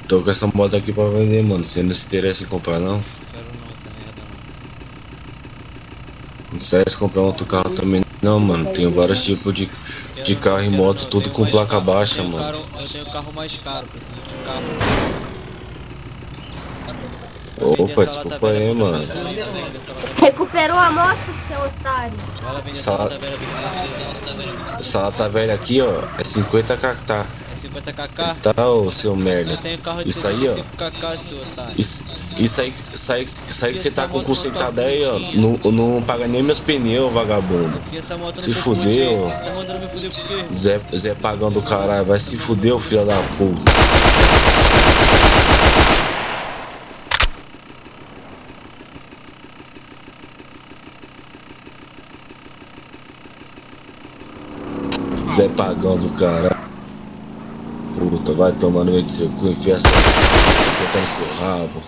Tô com essa moto aqui pra vender, mano. Você não se interessa em comprar, não? Quero não, essa merda não. Não serve se comprar outro carro também, não, mano. Tem vários tipos de Quero não, carro e quero moto, não. Eu tudo tenho com mais placa carro. baixa, mano. Eu tenho carro mais caro, preciso de carro. Vai vender Opa, essa lata desculpa velha aí, por mano. preço aí, vai vender essa lata velha. Recuperou a moto, seu otário. Vai lá vender essa Essa, lata velha por preço. essa lata velha aqui, ó, é 50 kk. É 50 kk? Tá, ô seu Eu merda. tenho carro de Isso aí, ó. 65 kk, seu otário. Isso aí que Enfia você essa tá com moto no consertado aí, ó. caputinho. Não paga nem meus pneus, vagabundo. Enfia essa moto no Se fudeu, caputinho. Tá ó. mandando me fuder por quê, irmão? Zé Pagão do caralho, vai se fuder, ô filho da puta. Zé Pagão do caralho. Puta, vai tomar no meio do seu cu, enfia essa. Você tá em seu rabo.